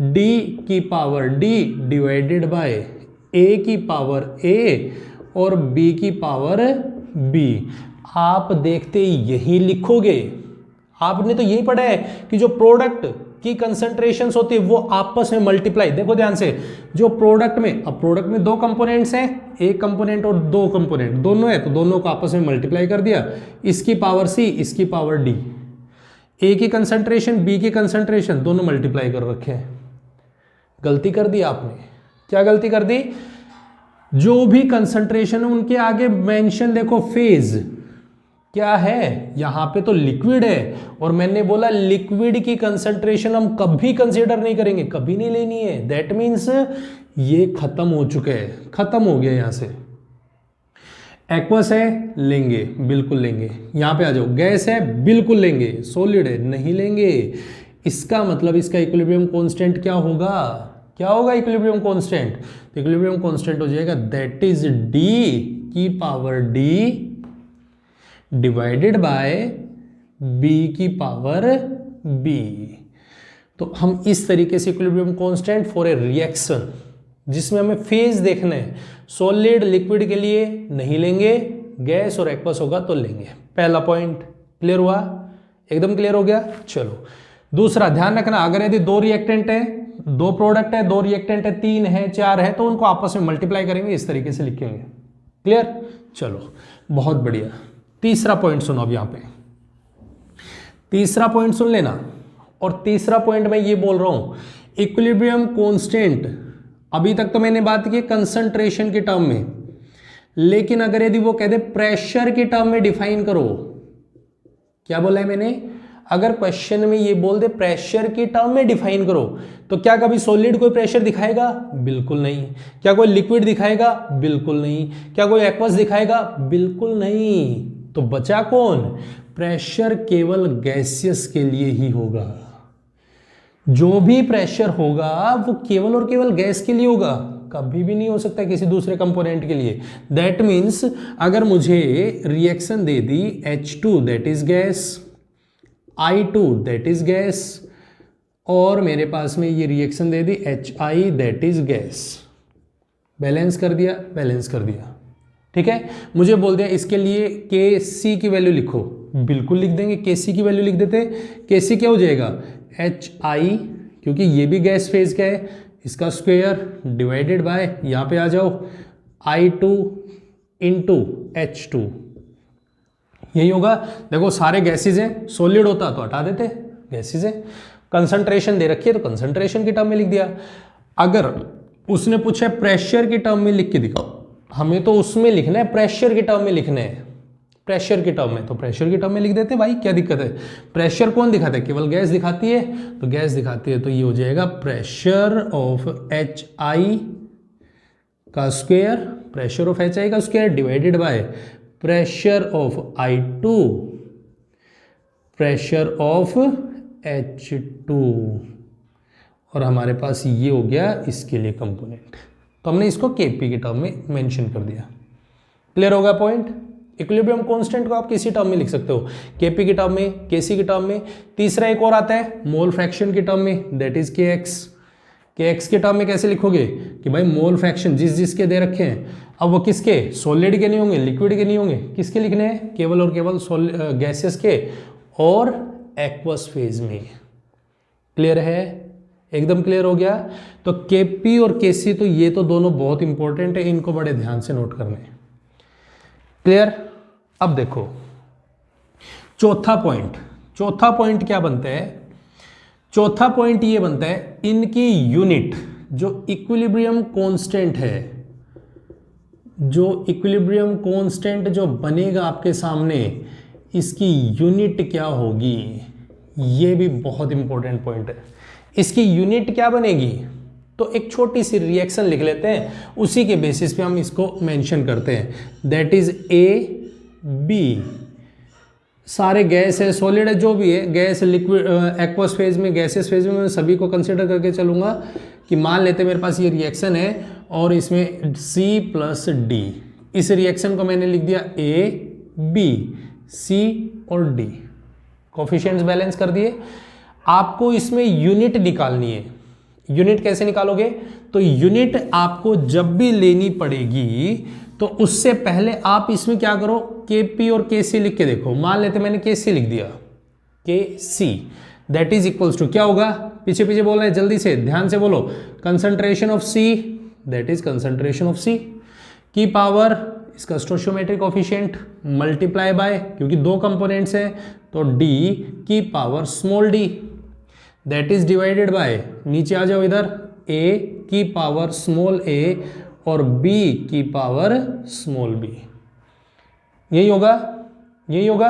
Speaker 1: D की power D divided by A की पावर A और B की पावर B। आप देखते यही लिखोगे। आपने तो यही पढ़ा है कि जो प्रोडक्ट की कंसंट्रेशंस होती है वो आपस में मल्टीप्लाई। देखो ध्यान से, जो प्रोडक्ट में, अब प्रोडक्ट में दो कंपोनेंट्स हैं, एक कंपोनेंट और दो कंपोनेंट दोनों है, तो दोनों को आपस में मल्टीप्लाई कर दिया। इसकी पावर C, इसकी पावर D। A की कंसंट्रेशन, B की कंसंट्रेशन, दोनों मल्टीप्लाई कर रखे हैं। गलती कर दी आपने। क्या गलती कर दी? जो भी कंसंट्रेशन है उनके आगे मेंशन देखो फेज क्या है, यहां पे तो लिक्विड है और मैंने बोला लिक्विड की कंसंट्रेशन हम कभी कंसीडर नहीं करेंगे, कभी नहीं लेनी है। दैट मीन्स ये खत्म हो चुके हैं, खत्म हो गया यहाँ से। एक्वस है, लेंगे, बिल्कुल लेंगे। यहाँ पे आ जाओ, गैस है, बिल्कुल लेंगे। सॉलिड है, नहीं लेंगे। इसका मतलब इसका इक्विलिब्रियम कांस्टेंट क्या होगा? क्या होगा इक्विलिब्रियम कांस्टेंट? तो इक्विलिब्रियम कांस्टेंट हो जाएगा दैट इज डी की power D divided by B की पावर बी। तो हम इस तरीके से equilibrium constant for a reaction जिसमें हमें फेज देखना है, सॉलिड लिक्विड के लिए नहीं लेंगे, गैस और एक्वस होगा तो लेंगे। पहला पॉइंट क्लियर हुआ, एकदम क्लियर हो गया। चलो दूसरा ध्यान रखना, अगर यदि दो रिएक्टेंट है, दो प्रोडक्ट है, दो रिएक्टेंट है, 3 है, 4 है, तो उनको आपस में मल्टीप्लाई करेंगे, इस तरीके से लिखेंगे। क्लियर? चलो बहुत बढ़िया। तीसरा पॉइंट सुनो अब यहाँ पे, तीसरा पॉइंट सुन लेना। और तीसरा पॉइंट मैं ये बोल रहा हूं, इक्विलिब्रियम कांस्टेंट, अभी तक तो मैंने बात की कंसंट्रेशन के टर्म में, लेकिन अगर यदि वो कह दे प्रेशर के टर्म में डिफाइन करो, क्या बोला है मैंने? अगर क्वेश्चन में ये बोल दे प्रेशर के टर्म में डिफाइन करो, तो क्या कभी सॉलिड कोई प्रेशर दिखाएगा? बिल्कुल नहीं। क्या कोई लिक्विड दिखाएगा? बिल्कुल नहीं। क्या कोई एक्वस दिखाएगा? बिल्कुल नहीं। तो बचा कौन? प्रेशर केवल गैसियस के लिए ही होगा। जो भी प्रेशर होगा वो केवल और केवल गैस के लिए होगा, कभी भी नहीं हो सकता किसी दूसरे कंपोनेंट के लिए। दैट मीन्स अगर मुझे reaction they the H2 that is gas, I2 that is gas, और मेरे पास में ये reaction they the HI that is gas, balance कर दिया, बैलेंस कर दिया। ठीक है, मुझे बोल दिया इसके लिए Kc की वैल्यू लिखो, बिल्कुल लिख देंगे। Kc की वैल्यू लिख देते। Kc क्या हो जाएगा? HI, क्योंकि ये भी गैस फेज का है, इसका स्क्वायर डिवाइडेड बाय, यहाँ पे आ जाओ, I2 इंटू H2, यही होगा। देखो सारे गैसेज हैं, सॉलिड होता तो हटा देते, गैसेज है। कंसंट्रेशन दे रखी है तो कंसंट्रेशन की टर्म में लिख दिया। अगर उसने पूछा प्रेशर की टर्म में लिख के दिखाओ, हमें तो उसमें लिखना है, प्रेशर की टर्म में लिखना है, प्रेशर की टर्म में, तो प्रेशर की टर्म में लिख देते भाई, क्या दिक्कत है? प्रेशर कौन दिखाता है? केवल गैस दिखाती है, तो गैस दिखाती है तो ये हो जाएगा प्रेशर ऑफ HI का स्क्वायर, प्रेशर ऑफ HI का square divided by pressure of I2, pressure of H2, और हमारे पास ये हो गया इसके लिए कंपोनेंट। तो हमने इसको Kp की टर्म में मेंशन कर दिया। क्लियर होगा पॉइंट? इक्विलिब्रियम कांस्टेंट को आप किसी टर्म में लिख सकते हो, Kp की टर्म में, Kc की टर्म में। तीसरा एक और आता है मोल फ्रैक्शन की टर्म में, दैट इज Kx। Kx के टर्म में कैसे लिखोगे कि भाई मोल फ्रैक्शन जिस जिसके दे रखे हैं, अब वो किसके? सॉलिड के नहीं होंगे, लिक्विड के नहीं होंगे, किसके लिखने हैं? केवल और केवल गैसेस के और एक्वस फेज में। क्लियर है? एकदम क्लियर हो गया। तो Kp और Kc तो ये तो दोनों बहुत इंपॉर्टेंट है, इनको बड़े ध्यान से नोट करने। क्लियर? अब देखो चौथा पॉइंट, चौथा पॉइंट क्या बनता है? चौथा पॉइंट ये बनता है इनकी यूनिट, जो इक्विलिब्रियम कांस्टेंट है, जो इक्विलिब्रियम कांस्टेंट जो बनेगा आपके सामने, इसकी यूनिट क्या होगी? ये भी बहुत इंपॉर्टेंट पॉइंट है। इसकी यूनिट क्या बनेगी? तो एक छोटी सी रिएक्शन लिख लेते हैं, उसी के बेसिस पे हम इसको मेंशन करते हैं। दैट इज AB, सारे गैस है, सॉलिड है, जो भी है, गैस, लिक्विड, एक्वस फेज में, गैसेस फेज में, मैं सभी को कंसिडर करके चलूंगा कि मान लेते मेरे पास ये रिएक्शन है और इसमें C+D, इस रिएक्शन को मैंने लिख दिया AB, C और D, कोफिशिएंट्स बैलेंस कर दिए। आपको इसमें यूनिट निकालनी है। यूनिट कैसे निकालोगे? तो यूनिट आपको जब भी लेनी पड़ेगी तो उससे पहले आप इसमें क्या करो, Kp और Kc लिख के देखो। मान लेते मैंने Kc लिख दिया, Kc that is equals to क्या होगा? पीछे पीछे बोल रहे हैं, जल्दी से ध्यान से बोलो। Concentration of C that is concentration of C की पावर, इसका स्टोइचियोमेट्रिक कोफिशिएंट मल्टीप्लाई बाय, क्योंकि दो कंपोनेंट्स हैं तो D की power small d that is divided by, नीचे आ जाओ इधर, A की पावर स्मॉल a और B की पावर स्मॉल b। यही होगा, यही होगा।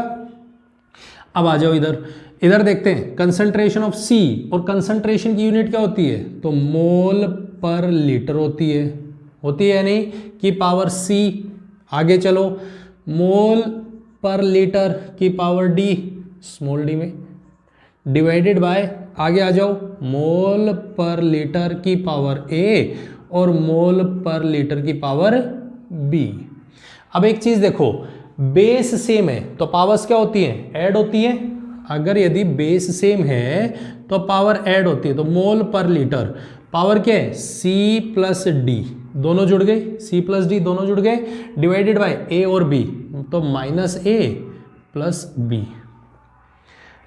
Speaker 1: अब आ जाओ इधर, इधर देखते हैं कंसंट्रेशन ऑफ C, और कंसंट्रेशन की यूनिट क्या होती है? तो मोल पर लीटर होती है नहीं, की पावर C। आगे चलो, मोल पर लीटर की पावर D, स्मॉल d में, डिवाइडेड बाय, आगे आ जाओ, मोल पर लीटर की पावर A और मोल पर लीटर की पावर B। अब एक चीज देखो, बेस सेम है तो पावर्स क्या होती हैं, ऐड होती हैं। अगर यदि बेस सेम है तो पावर ऐड होती है, तो मोल पर लीटर पावर क्या है, C प्लस डी, दोनों जुड़ गए, C प्लस डी दोनों जुड़ गए, डिवाइडेड बाय A और B, तो माइनस A प्लस B।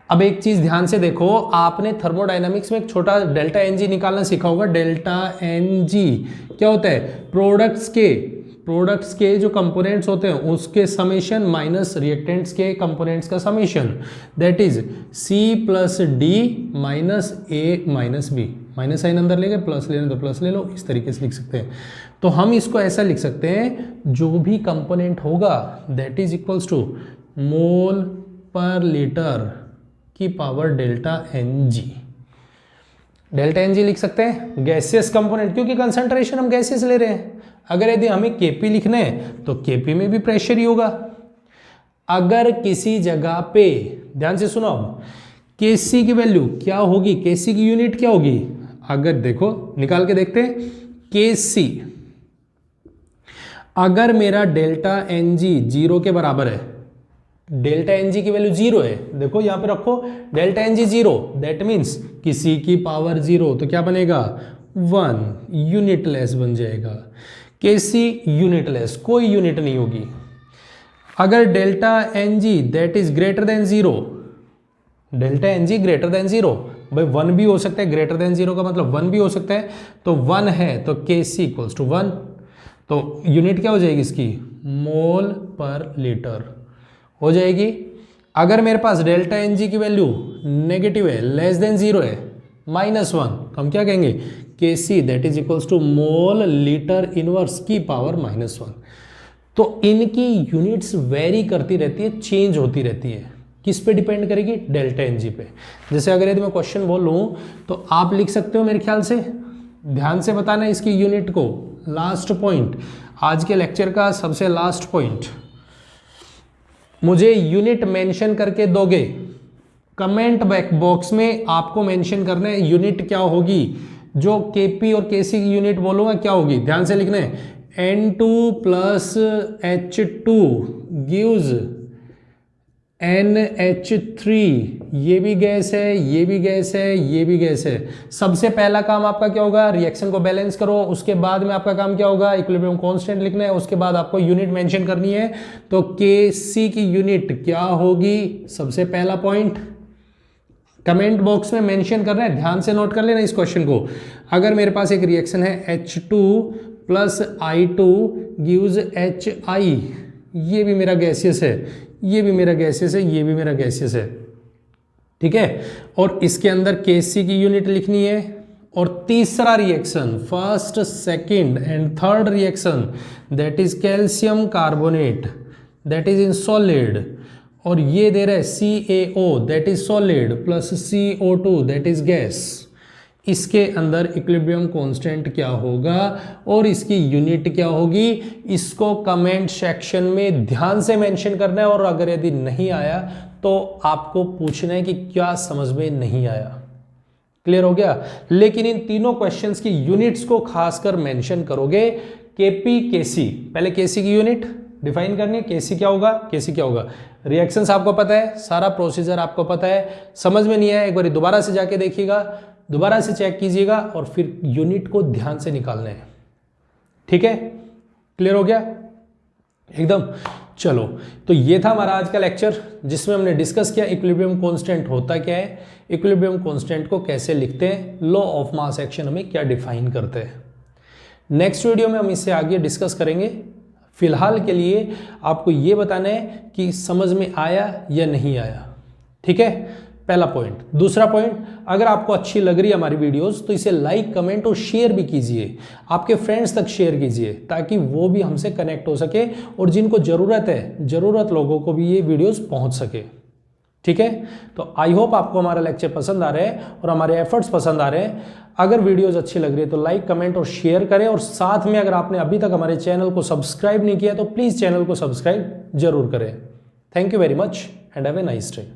Speaker 1: अब एक चीज ध्यान से देखो, आपने थर्मोडायनामिक्स में एक छोटा डेल्टा एनजी निकालना सीखा होगा। डेल्टा एनजी क्या होता है, प्रोडक्ट्स के जो कंपोनेंट्स होते हैं उसके समेशन माइनस रिएक्टेंट्स के कंपोनेंट्स का summation, that is C plus D minus A minus B। Minus sign अंदर ले गए, प्लस लेना तो प्लस ले लो, इस तरीके से लिख सकते हैं। तो हम इसको ऐसा लिख सकते हैं, जो भी कंपोनेंट होगा दैट इज इक्वल्स टू मोल पर लीटर की power delta Ng। Delta Ng लिख सकते हैं गैसियस कंपोनेंट, क्योंकि कंसंट्रेशन हम गैसियस ले रहे हैं। अगर यदि हमें Kp लिखना है तो Kp में भी प्रेशर ही होगा। अगर किसी जगह पे, ध्यान से सुनो, Kc की वैल्यू क्या होगी, Kc की यूनिट क्या होगी, अगर देखो निकाल के देखते हैं, Kc अगर मेरा डेल्टा Ng 0 के बराबर है, डेल्टा Ng की वैल्यू 0 है, देखो यहां पे रखो डेल्टा Ng 0, दैट मीन्स किसी की पावर 0, तो क्या बनेगा 1, यूनिटलेस बन जाएगा। Kc यूनिटलेस, कोई यूनिट नहीं होगी। अगर delta Ng that is greater than 0, delta Ng greater than 0, भाई 1 भी हो सकता है, ग्रेटर देन 0 का मतलब 1 भी हो सकता है, तो 1 है तो Kc इक्वल्स टू 1, तो यूनिट क्या हो जाएगी इसकी, मोल पर लीटर हो जाएगी। अगर मेरे पास डेल्टा Ng की वैल्यू नेगेटिव है, लेस देन 0 है, -1, तो हम क्या कहेंगे, Kc that is equals to mole litre inverse की पावर -1। तो इनकी यूनिट्स वेरी करती रहती है, चेंज होती रहती है, किस पे डिपेंड करेगी, डेल्टा Ng पे। जैसे अगर यदि मैं क्वेश्चन बोलूं तो आप लिख सकते हो मेरे ख्याल से, ध्यान से बताना इसकी यूनिट को। लास्ट पॉइंट, आज के लेक्चर का सबसे लास्ट पॉइंट, मुझे यूनिट मेंशन करके दोगे, कमेंट बॉक्स में आपको मेंशन करना है यूनिट क्या होगी, जो Kp और Kc की यूनिट बोलूंगा क्या होगी, ध्यान से लिखना है, N2 plus H2 gives NH3, ये भी गैस है, ये भी गैस है, ये भी गैस है। सबसे पहला काम आपका क्या होगा, रिएक्शन को बैलेंस करो, उसके बाद में आपका काम क्या होगा, इक्विलिब्रियम कांस्टेंट लिखना है, उसके बाद आपको यूनिट मेंशन करनी है। तो Kc की यूनिट क्या होगी, सबसे पहला पॉइंट कमेंट बॉक्स में मेंशन करना है, ध्यान से नोट कर लेना इस क्वेश्चन को। अगर मेरे पास एक रिएक्शन है H2 plus I2 gives HI, ये भी मेरा गैसियस है, ये भी मेरा गैसियस है, ये भी मेरा गैसियस है, ठीक है। और इसके अंदर Kc की यूनिट लिखनी है। और तीसरा reaction, first second and third reaction, that is calcium carbonate, that is in solid, और ये दे रहा है CaO that is solid plus CO2 that is gas. इसके अंदर इक्विलिब्रियम कांस्टेंट क्या होगा और इसकी यूनिट क्या होगी, इसको कमेंट सेक्शन में ध्यान से मेंशन करना है। और अगर यदि नहीं आया तो आपको पूछना है कि क्या समझ में नहीं आया। क्लियर हो गया। लेकिन इन तीनों क्वेश्चंस की यूनिट्स को खासकर मेंशन करोगे। Kp Kc, पहले Kc की यूनिट डिफाइन करनी है, Kc क्या होगा, Kc क्या होगा। रिएक्शंस आपको पता है, सारा प्रोसीजर आपको पता है। समझ में नहीं आया एक बार दोबारा से जाके देखिएगा, दोबारा से चेक कीजिएगा और फिर यूनिट को ध्यान से निकालना है, ठीक है। क्लियर हो गया एकदम। चलो, तो ये था हमारा आज का लेक्चर जिसमें हमने डिस्कस किया इक्विलिब्रियम कांस्टेंट होता क्या है, इक्विलिब्रियम कांस्टेंट को कैसे लिखते हैं, लॉ ऑफ मास एक्शन हमें क्या डिफाइन करते हैं। नेक्स्ट वीडियो में हम इससे आगे डिस्कस करेंगे। फिलहाल के लिए आपको ये बताना है कि समझ में आया या नहीं आया, ठीक है, पहला पॉइंट। दूसरा पॉइंट, अगर आपको अच्छी लग रही है हमारी वीडियोस तो इसे लाइक, कमेंट और शेयर भी कीजिए, आपके फ्रेंड्स तक शेयर कीजिए ताकि वो भी हमसे कनेक्ट हो सके और जिनको ज़रूरत है, ज़रूरत लोगों को भी ये वीडियोस पहुंच सके, ठीक है, तो आई होप आपको हमारा लेक्चर पसंद आ रहा है और हमारे एफर्ट्स पसंद आ रहे हैं। अगर वीडियोस अच्छी लग रही है तो लाइक, कमेंट और शेयर करें, और साथ में अगर आपने अभी तक हमारे चैनल को सब्सक्राइब नहीं किया तो प्लीज़ चैनल को सब्सक्राइब जरूर करें। Thank you very much and have a nice day.